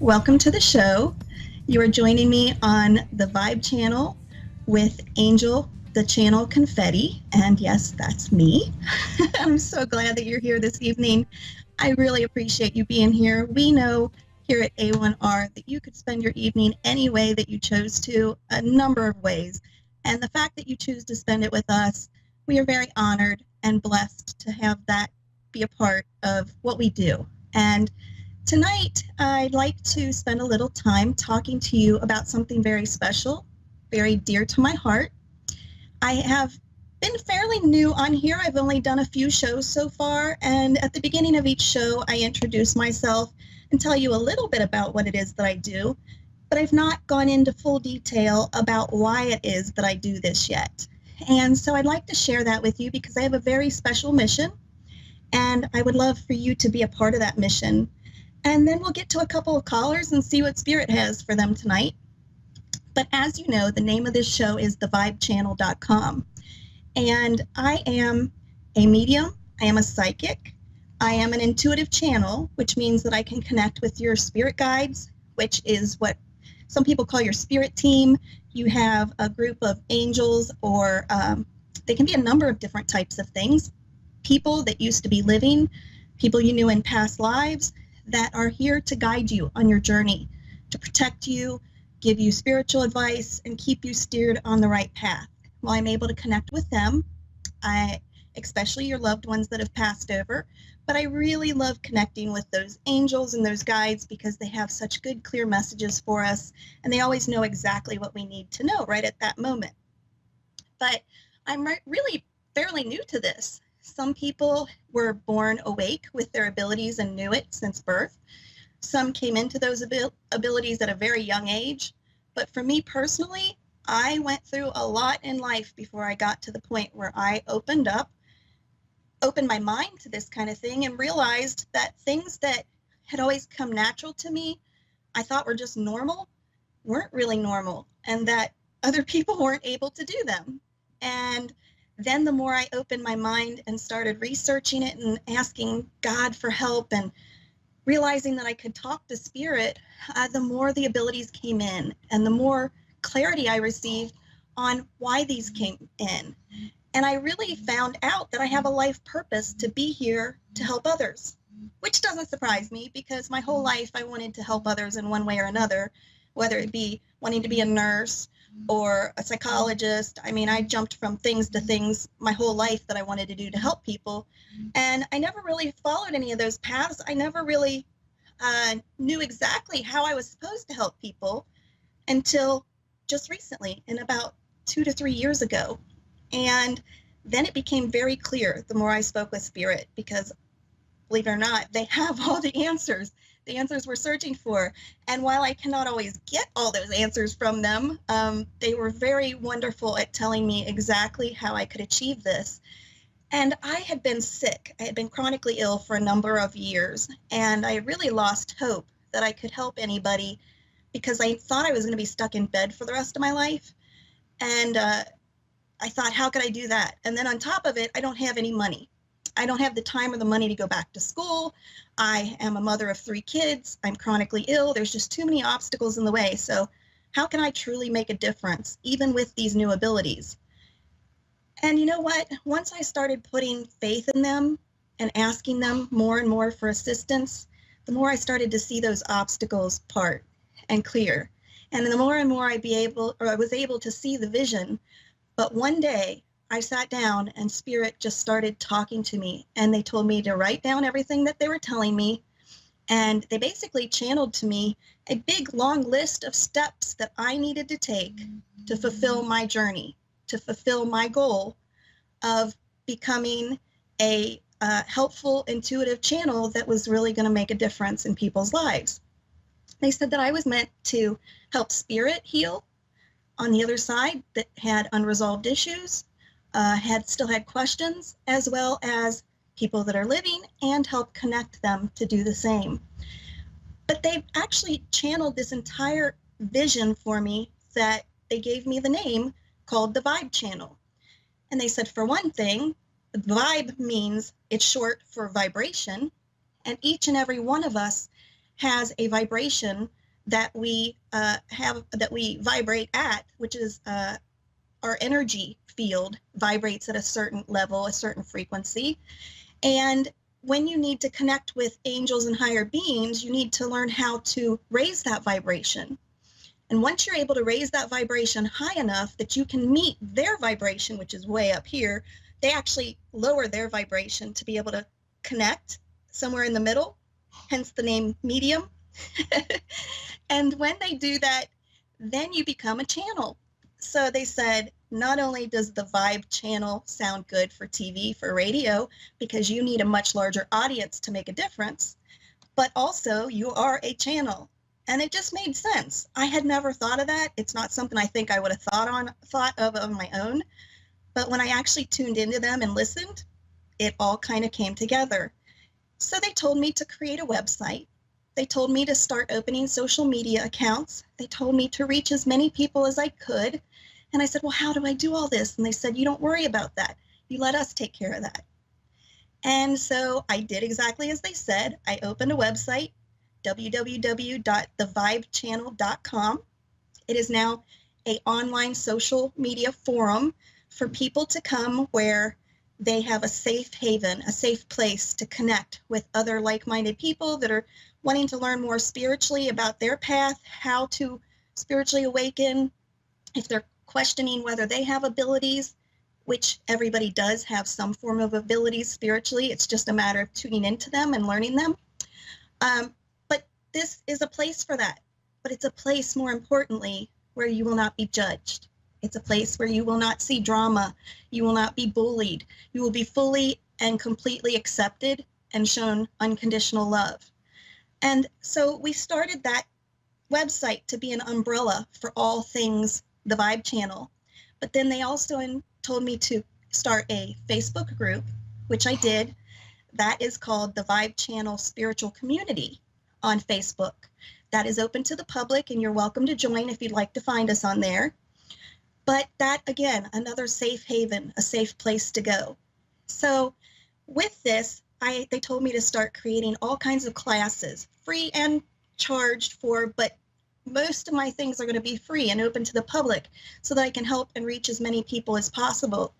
Welcome to the show. You are joining me on the Vibe channel with Angel, the channel Confetti. And yes, that's me. I'm so glad that you're here this evening. I really appreciate you being here. We know here at A1R that you could spend your evening any way that you chose to, a number of ways. And the fact that you choose to spend it with us, we are very honored and blessed to have that be a part of what we do. And tonight, I'd like to spend a little time talking to you about something very special, very dear to my heart. I have been fairly new on here. I've only done a few shows so far, and at the beginning of each show, I introduce myself and tell you a little bit about what it is that I do, but I've not gone into full detail about why it is that I do this yet. And so I'd like to share that with you because I have a very special mission, and I would love for you to be a part of that mission. And then we'll get to a couple of callers and see what Spirit has for them tonight. But as you know, the name of this show is thevibechannel.com. And I am a medium, I am a psychic, I am an intuitive channel, which means that I can connect with your spirit guides, which is what some people call your spirit team. You have a group of angels, or they can be a number of different types of things. People that used to be living, people you knew in past lives, that are here to guide you on your journey, to protect you, give you spiritual advice, and keep you steered on the right path. Well, I'm able to connect with them, especially your loved ones that have passed over, but I really love connecting with those angels and those guides because they have such good, clear messages for us, and they always know exactly what we need to know right at that moment. But I'm really fairly new to this. Some people were born awake with their abilities and knew it since birth. Some came into those abilities at a very young age. But for me personally, I went through a lot in life before I got to the point where I opened my mind to this kind of thing and realized that things that had always come natural to me, I thought were just normal, weren't really normal, and that other people weren't able to do them. And then the more I opened my mind and started researching it and asking God for help and realizing that I could talk to spirit, the more the abilities came in and the more clarity I received on why these came in. And I really found out that I have a life purpose to be here to help others, which doesn't surprise me because my whole life I wanted to help others in one way or another, whether it be wanting to be a nurse or a psychologist. I mean, I jumped from things to things my whole life that I wanted to do to help people. And I never really followed any of those paths. I never really knew exactly how I was supposed to help people until just recently, in about 2 to 3 years ago. And then it became very clear the more I spoke with spirit, because believe it or not, they have all the answers we're searching for. And while I cannot always get all those answers from them, they were very wonderful at telling me exactly how I could achieve this. And I had been sick. I had been chronically ill for a number of years, and I really lost hope that I could help anybody because I thought I was going to be stuck in bed for the rest of my life. And I thought, how could I do that? And then on top of it, I don't have any money. I don't have the time or the money to go back to school. I am a mother of 3 kids. I'm chronically ill. There's just too many obstacles in the way. So how can I truly make a difference, even with these new abilities? And you know what? Once I started putting faith in them and asking them more and more for assistance, the more I started to see those obstacles part and clear. And the more and more I was able to see the vision. But one day I sat down and spirit just started talking to me, and they told me to write down everything that they were telling me. And they basically channeled to me a big long list of steps that I needed to take to fulfill my journey, to fulfill my goal of becoming a helpful, intuitive channel that was really going to make a difference in people's lives. They said that I was meant to help spirit heal on the other side that had unresolved issues, still had questions, as well as people that are living, and help connect them to do the same. But they actually channeled this entire vision for me that they gave me the name called the Vibe Channel. And they said, for one thing, vibe means it's short for vibration, and each and every one of us has a vibration that we vibrate at, which is our energy field vibrates at a certain level, a certain frequency. And when you need to connect with angels and higher beings, you need to learn how to raise that vibration. And once you're able to raise that vibration high enough that you can meet their vibration, which is way up here, they actually lower their vibration to be able to connect somewhere in the middle, hence the name medium. And when they do that, then you become a channel. So they said, not only does the Vibe channel sound good for TV, for radio, because you need a much larger audience to make a difference, but also you are a channel. And it just made sense. I had never thought of that. It's not something I think I would have thought of on my own. But when I actually tuned into them and listened, it all kind of came together. So they told me to create a website. They told me to start opening social media accounts. They told me to reach as many people as I could. And I said, well, how do I do all this? And they said, you don't worry about that. You let us take care of that. And so I did exactly as they said. I opened a website, www.thevibechannel.com. It is now an online social media forum for people to come where they have a safe haven, a safe place to connect with other like-minded people that are wanting to learn more spiritually about their path, how to spiritually awaken, if they're questioning whether they have abilities, which everybody does have some form of abilities spiritually. It's just a matter of tuning into them and learning them. But this is a place for that. But it's a place, more importantly, where you will not be judged. It's a place where you will not see drama. You will not be bullied. You will be fully and completely accepted and shown unconditional love. And so we started that website to be an umbrella for all things the Vibe channel. But then they also told me to start a Facebook group, which I did. That is called the Vibe Channel Spiritual Community on Facebook. That is open to the public, and you're welcome to join if you'd like to find us on there. But that, again, another safe haven, a safe place to go. So with this, they told me to start creating all kinds of classes, free and charged for, but most of my things are going to be free and open to the public so that I can help and reach as many people as possible.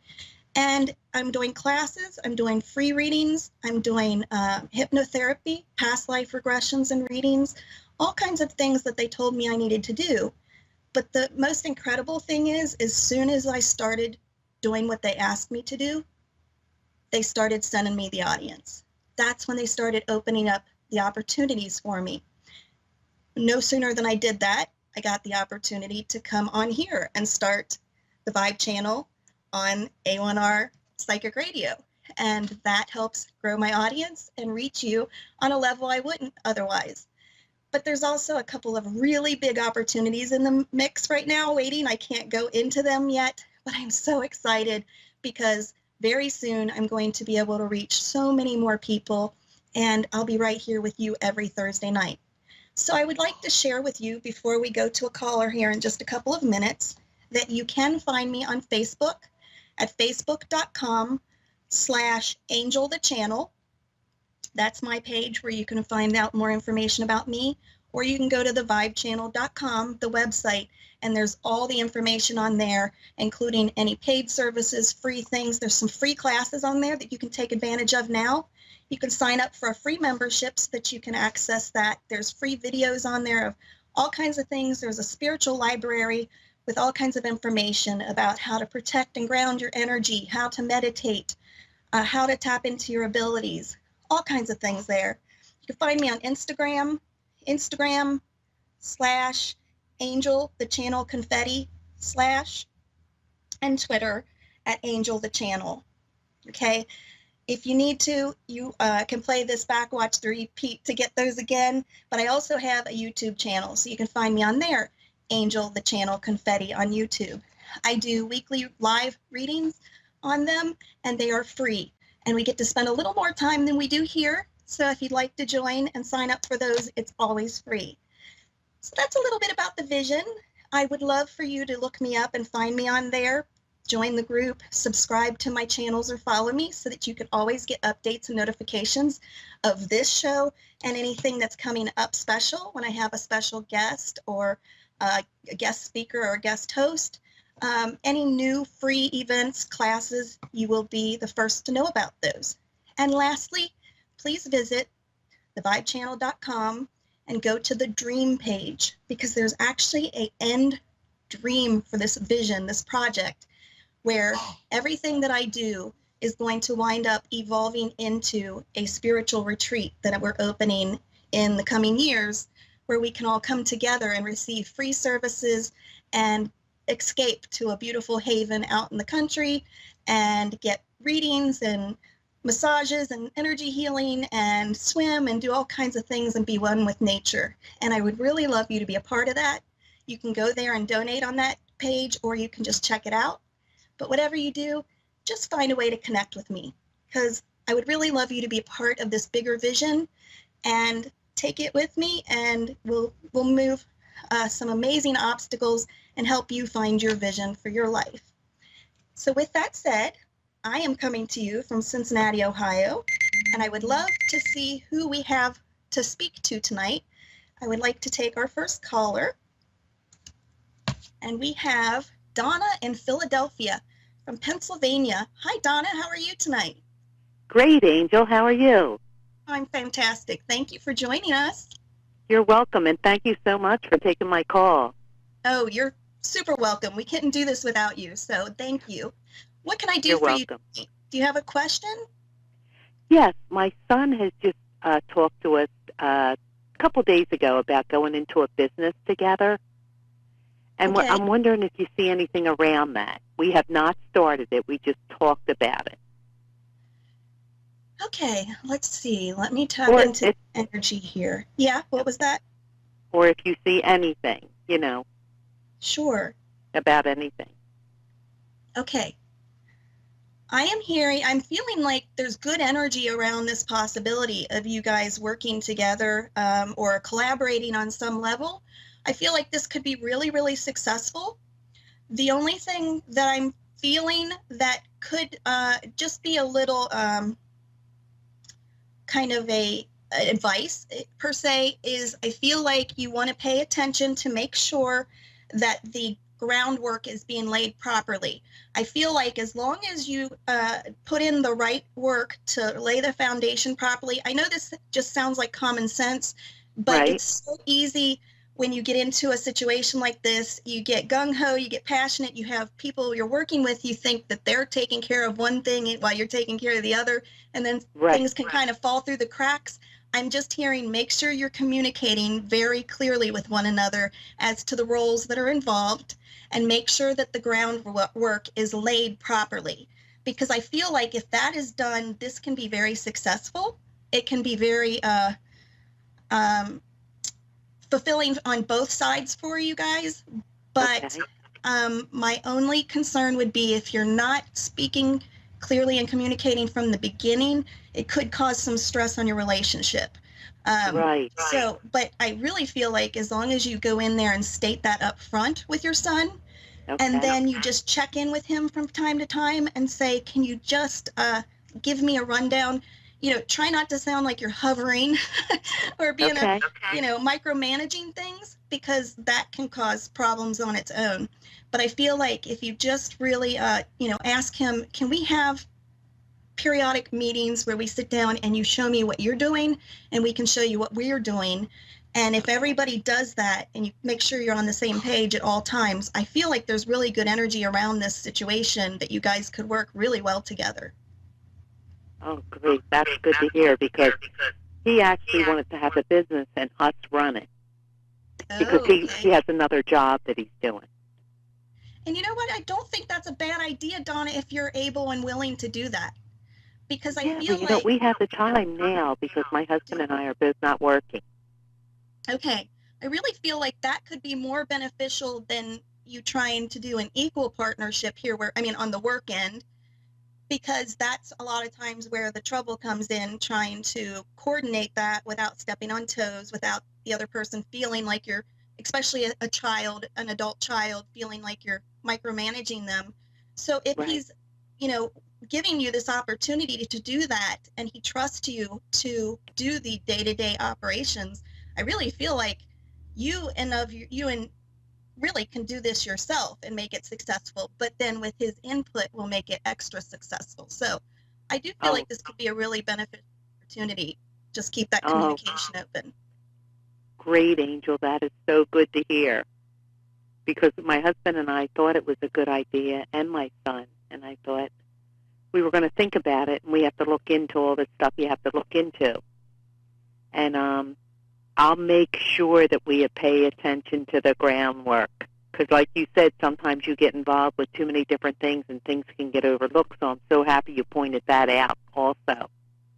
And I'm doing classes, I'm doing free readings, I'm doing hypnotherapy, past life regressions and readings, all kinds of things that they told me I needed to do. But the most incredible thing is, as soon as I started doing what they asked me to do, they started sending me the audience. That's when they started opening up the opportunities for me. No sooner than I did that, I got the opportunity to come on here and start the Vibe channel on A1R Psychic Radio. And that helps grow my audience and reach you on a level I wouldn't otherwise. But there's also a couple of really big opportunities in the mix right now waiting. I can't go into them yet, but I'm so excited because very soon I'm going to be able to reach so many more people, and I'll be right here with you every Thursday night. So I would like to share with you before we go to a caller here in just a couple of minutes that you can find me on Facebook at facebook.com/angelthechannel. That's my page where you can find out more information about me, or you can go to thevibechannel.com, the website, and there's all the information on there, including any paid services, free things. There's some free classes on there that you can take advantage of now. You can sign up for a free membership so that you can access that. There's free videos on there of all kinds of things. There's a spiritual library with all kinds of information about how to protect and ground your energy, how to meditate, how to tap into your abilities, all kinds of things there. You can find me on Instagram /Angel the Channel Confetti / and Twitter at Angel the Channel. Okay. If you need to, you can play this back, watch the repeat to get those again. But I also have a YouTube channel, so you can find me on there, Angel the Channel Confetti on YouTube. I do weekly live readings on them, and they are free. And we get to spend a little more time than we do here. So if you'd like to join and sign up for those, it's always free. So that's a little bit about the vision. I would love for you to look me up and find me on there. join the group, subscribe to my channels, or follow me so that you can always get updates and notifications of this show and anything that's coming up special when I have a special guest or a guest speaker or a guest host. Any new free events, classes, you will be the first to know about those. And lastly, please visit thevibechannel.com and go to the dream page, because there's actually an end dream for this vision, this project, where everything that I do is going to wind up evolving into a spiritual retreat that we're opening in the coming years, where we can all come together and receive free services and escape to a beautiful haven out in the country and get readings and massages and energy healing and swim and do all kinds of things and be one with nature. And I would really love you to be a part of that. You can go there and donate on that page, or you can just check it out. But whatever you do, just find a way to connect with me, because I would really love you to be a part of this bigger vision and take it with me, and we'll move some amazing obstacles and help you find your vision for your life. So with that said, I am coming to you from Cincinnati, Ohio, and I would love to see who we have to speak to tonight. I would like to take our first caller, and we have Donna in Philadelphia from Pennsylvania. Hi, Donna. How are you tonight? Great, Angel. How are you? I'm fantastic. Thank you for joining us. You're welcome, and thank you so much for taking my call. Oh, you're super welcome. We couldn't do this without you, so thank you. What can I do You're for welcome. you? Do you have a question? Yes, my son has just talked to us a couple days ago about going into a business together, and Okay. I'm wondering if you see anything around that. We have not started it. We just talked about it. Okay, let's see. Let me tap into energy here. Yeah, what was that? Or if you see anything, Sure. about anything. Okay. I'm feeling like there's good energy around this possibility of you guys working together or collaborating on some level. I feel like this could be really, really successful. The only thing that I'm feeling that could just be a little kind of a advice per se is, I feel like you want to pay attention to make sure that the groundwork is being laid properly. I feel like as long as you put in the right work to lay the foundation properly, I know this just sounds like common sense, but Right. It's so easy when you get into a situation like this. You get gung-ho, you get passionate, you have people you're working with, you think that they're taking care of one thing while you're taking care of the other, and then things can kind of fall through the cracks. I'm just hearing, make sure you're communicating very clearly with one another as to the roles that are involved, and make sure that the groundwork is laid properly. Because I feel like if that is done, this can be very successful. It can be very fulfilling on both sides for you guys. But my only concern would be if you're not speaking clearly and communicating from the beginning, it could cause some stress on your relationship. Right. So, but I really feel like as long as you go in there and state that up front with your son, and then you just check in with him from time to time and say, can you just give me a rundown? Try not to sound like you're hovering or being micromanaging things, because that can cause problems on its own. But I feel like if you just really, ask him, can we have periodic meetings where we sit down and you show me what you're doing and we can show you what we're doing. And if everybody does that and you make sure you're on the same page at all times, I feel like there's really good energy around this situation that you guys could work really well together. Oh, great. That's good to hear, because he actually wanted to have a business and us run it. Because he has another job that he's doing. And you know what? I don't think that's a bad idea, Donna, if you're able and willing to do that. Because I feel like... we have the time now because my husband and I are both not working. Okay. I really feel like that could be more beneficial than you trying to do an equal partnership here on the work end, because that's a lot of times where the trouble comes in, trying to coordinate that without stepping on toes, without the other person feeling like you're, especially a child, an adult child, feeling like you're micromanaging them. So if Right. he's, you know, giving you this opportunity to do that, and he trusts you to do the day-to-day operations, I really feel like you and really can do this yourself and make it successful, but then with his input will make it extra successful. So I do feel Oh, like this could be a really beneficial opportunity. Just keep that oh, communication open. great, Angel. That is so good to hear. Because my husband and I thought it was a good idea, and my son, and I thought we were going to think about it, and we have to look into all this stuff you have to look into. And I'll make sure that we pay attention to the groundwork. Because like you said, sometimes you get involved with too many different things and things can get overlooked. So I'm so happy you pointed that out also.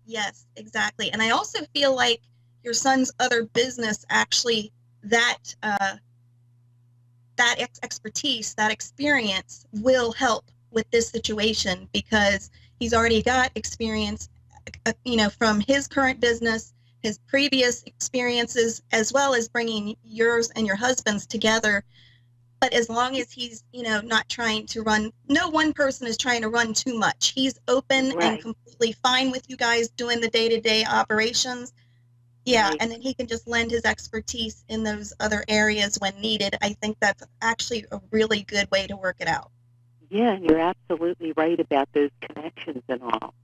Yes, exactly. And I also feel like your son's other business actually that expertise, that experience will help with this situation because he's already got experience, from his current business, his previous experiences, as well as bringing yours and your husband's together. But as long as he's, not trying to run, no one person is trying to run too much. He's open and Right, completely fine with you guys doing the day-to-day operations. Yeah, right. and then he can just lend his expertise in those other areas when needed. I think that's actually a really good way to work it out. Yeah, and you're absolutely right about those connections and all.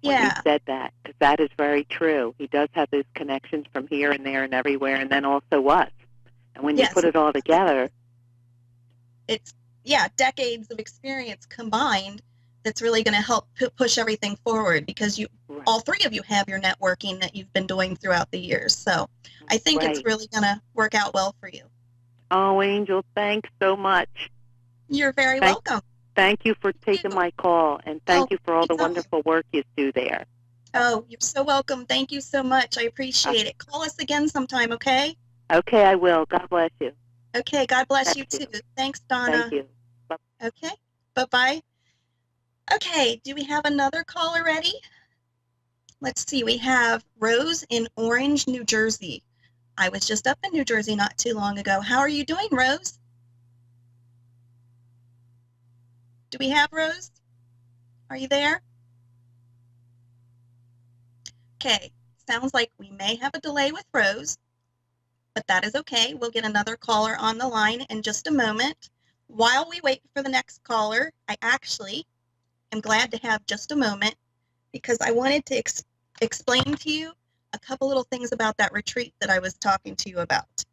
When you Yeah. said that, because that is very true. He does have those connections from here and there and everywhere, and then also us. And when you Yes. put it all together, It's, yeah, decades of experience combined that's really going to help push everything forward because right, all three of you have your networking that you've been doing throughout the years. So I think it's right. really going to work out well for you. Oh, Angel, thanks so much. You're very Thank, welcome. thank you for Thank taking you. my call, and Oh, thank you for all the anytime. wonderful work you do there. Oh, you're so welcome. Thank you so much. I Uh, appreciate it. Call us again sometime, okay? okay, I will. God bless you. Okay, God bless you Thank too. you. Thanks, Thank Donna. you. Bye. Okay, bye-bye. Okay, do we have another caller ready? Let's see, we have Rose in Orange, New Jersey. I was just up in New Jersey not too long ago. How are you doing, Rose? Do we have Rose? Are you there? Okay, sounds like we may have a delay with Rose, but that is okay. We'll get another caller on the line in just a moment. While we wait for the next caller, I actually am glad to have just a moment because I wanted to explain to you a couple little things about that retreat that I was talking to you about.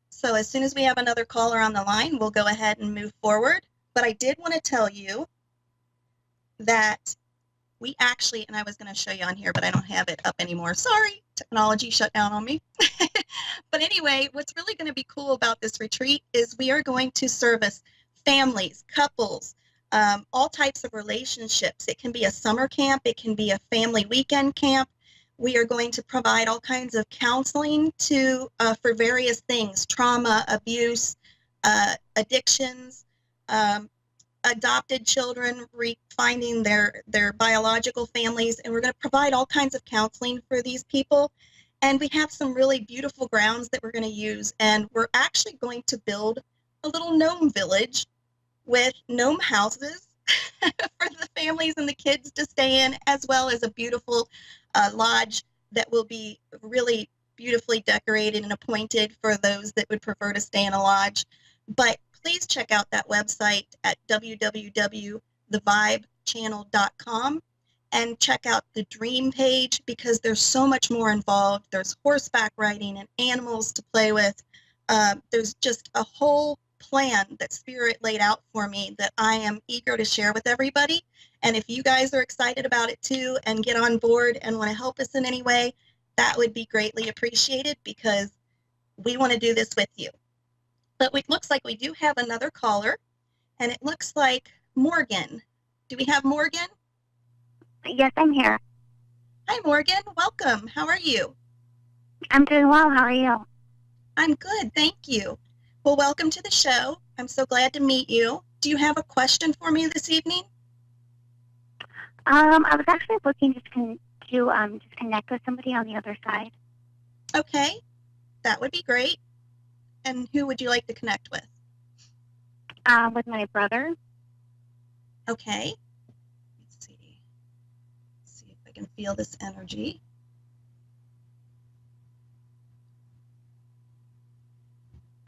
So as soon as we have another caller on the line, we'll go ahead and move forward. But I did want to tell you that we actually, and I was going to show you on here, but I don't have it up anymore. Sorry, technology shut down on me. But anyway, what's really going to be cool about this retreat is we are going to service families, couples, all types of relationships. It can be a summer camp, it can be a family weekend camp. We are going to provide all kinds of counseling for various things: trauma, abuse, addictions, um, adopted children finding their biological families, and we're going to provide all kinds of counseling for these people. And we have some really beautiful grounds that we're going to use, and we're actually going to build a little gnome village with gnome houses for the families and the kids to stay in, as well as a beautiful lodge that will be really beautifully decorated and appointed for those that would prefer to stay in a lodge. But please check out that website at www.thevibechannel.com and check out the dream page because there's so much more involved. There's horseback riding and animals to play with. There's just a whole plan that Spirit laid out for me that I am eager to share with everybody. And if you guys are excited about it too and get on board and want to help us in any way, that would be greatly appreciated because we want to do this with you. But it looks like we do have another caller, and it looks like Morgan. Do we have Morgan? Yes, I'm here. Hi, Morgan. Welcome. How are you? I'm doing well. How are you? I'm good, thank you. Well, welcome to the show. I'm so glad to meet you. Do you have a question for me this evening? I was actually looking just just connect with somebody on the other side. Okay, that would be great. And who would you like to connect with? With my brother. Okay. Let's see. See if I can feel this energy.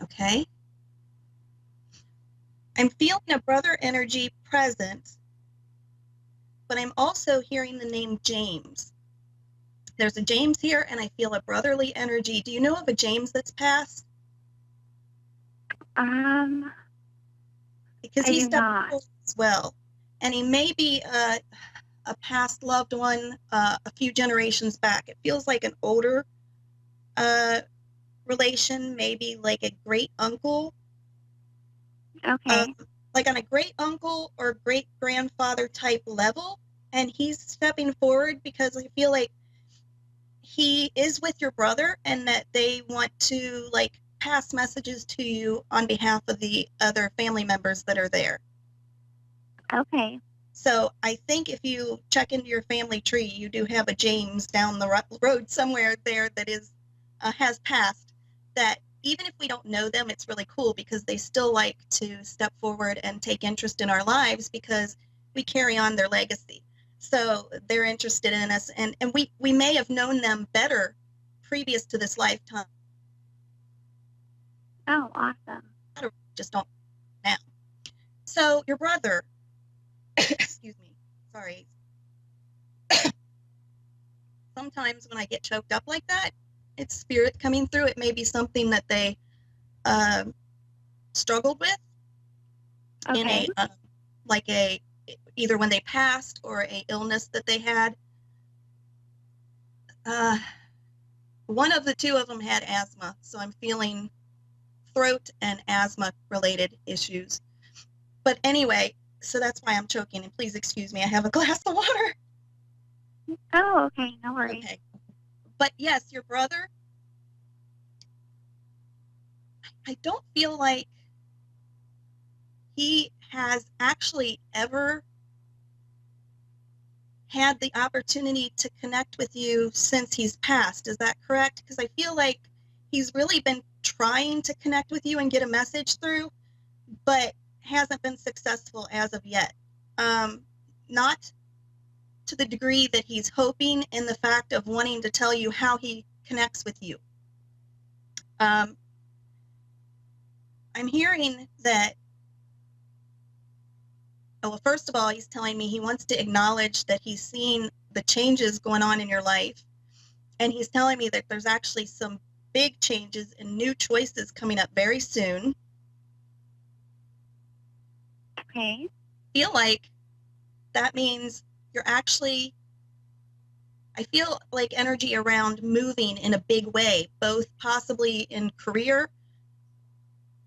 Okay. I'm feeling a brother energy present, but I'm also hearing the name James. There's a James here, and I feel a brotherly energy. Do you know of a James that's passed? Because I he do stepped not. forward as well, and he may be a past loved one a few generations back. It feels like an older relation, maybe like a great uncle, Okay. like on a great uncle or great grandfather type level. And he's stepping forward because I feel like he is with your brother and that they want to like pass messages to you on behalf of the other family members that are there. Okay. So I think if you check into your family tree, you do have a James down the road somewhere there that is has passed. That even if we don't know them, it's really cool because they still like to step forward and take interest in our lives because we carry on their legacy. So they're interested in us, and we may have known them better previous to this lifetime. Oh, awesome. Just don't now. So your brother, excuse me, sorry. Sometimes when I get choked up like that, it's spirit coming through. It may be something that they uh, struggled with in Okay. a either when they passed or a illness that they had. Uh, one of the two of them had asthma, so I'm feeling throat and asthma related issues. But anyway, so that's why I'm choking. And please excuse me. I have a glass of water. Oh, okay. No worries. Okay. But yes, your brother, I don't feel like he has actually ever had the opportunity to connect with you since he's passed. Is that correct? Because I feel like he's really been trying to connect with you and get a message through, but hasn't been successful as of yet. Not to the degree that he's hoping in the fact of wanting to tell you how he connects with you. I'm hearing that, well, first of all, he's telling me he wants to acknowledge that he's seeing the changes going on in your life. And he's telling me that there's actually some big changes and new choices coming up very soon. Okay. I feel like that means you're actually, I feel like energy around moving in a big way, both possibly in career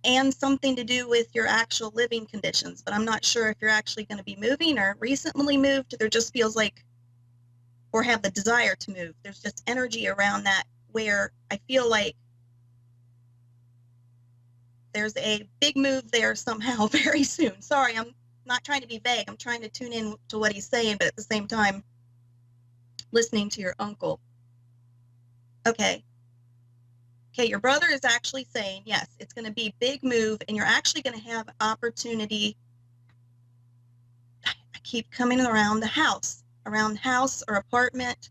and something to do with your actual living conditions. But I'm not sure if you're actually going to be moving or recently moved. There just feels like, or have the desire to move. There's just energy around that where I feel like there's a big move there somehow very soon. Sorry, I'm not trying to be vague. I'm trying to tune in to what he's saying, but at the same time, listening to your uncle. Okay. Okay, your brother is actually saying, yes, it's going to be a big move, and you're actually going to have opportunity. I keep coming around the house or apartment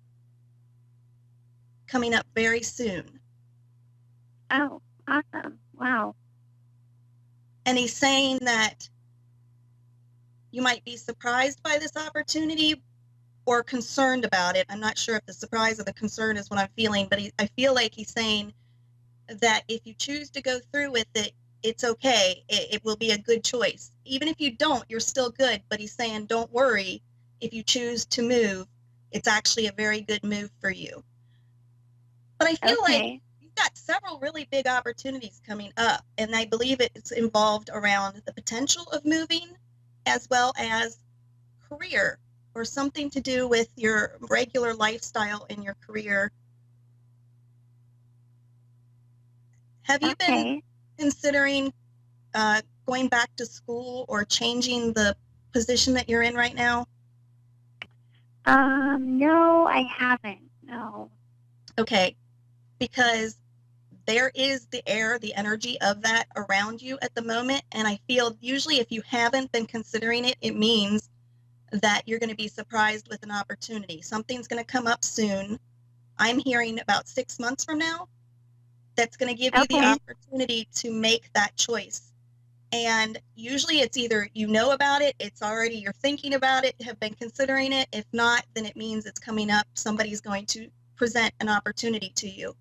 coming up very soon. Oh, awesome. Wow. And he's saying that you might be surprised by this opportunity or concerned about it. I'm not sure if the surprise or the concern is what I'm feeling, but I feel like he's saying that if you choose to go through with it, it's okay. It will be a good choice. Even if you don't, you're still good. But he's saying, don't worry. If you choose to move, it's actually a very good move for you. But I feel like Okay. you've got several really big opportunities coming up, and I believe it's involved around the potential of moving as well as career or something to do with your regular lifestyle in your career. Have you been Okay. considering going back to school or changing the position that you're in right now? No, I haven't. No. Okay, because there is the air, the energy of that around you at the moment. And I feel usually if you haven't been considering it, it means that you're going to be surprised with an opportunity. Something's going to come up soon. I'm hearing about 6 months from now that's going to give you the Okay. opportunity to make that choice. And usually it's either you know about it, it's already you're thinking about it, have been considering it. If not, then it means it's coming up. Somebody's going to present an opportunity to you.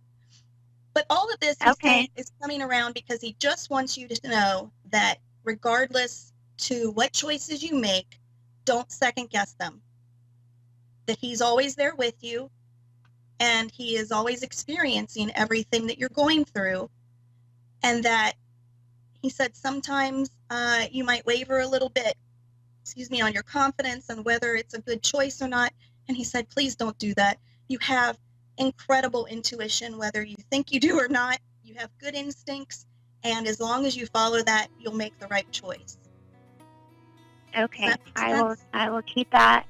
But all of this he's saying Okay. is coming around because he just wants you to know that regardless to what choices you make, don't second guess them. That he's always there with you and he is always experiencing everything that you're going through. And that he said sometimes you might waver a little bit, on your confidence and whether it's a good choice or not. And he said, please don't do that. You have incredible intuition, whether you think you do or not. You have good instincts. And as long as you follow that, you'll make the right choice. Okay. Does that make sense? I will keep that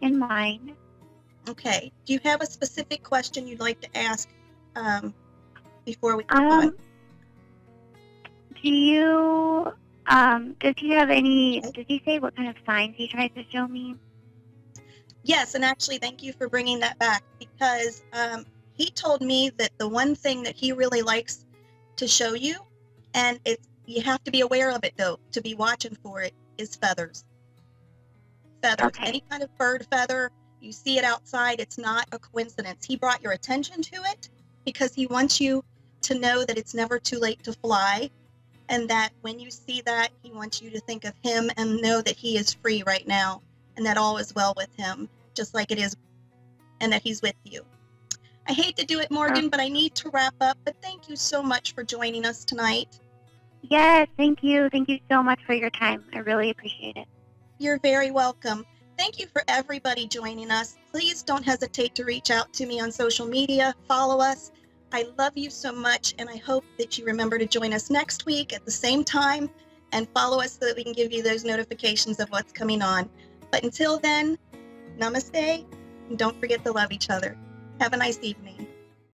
in mind. Okay. Do you have a specific question you'd like to ask before we go on? Do you does he have any? Does he say what kind of signs he tries to show me? Yes, and actually, thank you for bringing that back because he told me that the one thing that he really likes to show you, and you have to be aware of it though, to be watching for it, is feathers. Feathers. Okay. Any kind of bird feather, you see it outside, it's not a coincidence. He brought your attention to it because he wants you to know that it's never too late to fly, and that when you see that, he wants you to think of him and know that he is free right now and that all is well with him, just like it is, and that he's with you. I hate to do it, Morgan, but I need to wrap up. But thank you so much for joining us tonight. Yes, thank you. Thank you so much for your time. I really appreciate it. You're very welcome. Thank you for everybody joining us. Please don't hesitate to reach out to me on social media. Follow us. I love you so much, and I hope that you remember to join us next week at the same time and follow us so that we can give you those notifications of what's coming on. But until then, namaste, and don't forget to love each other. Have a nice evening.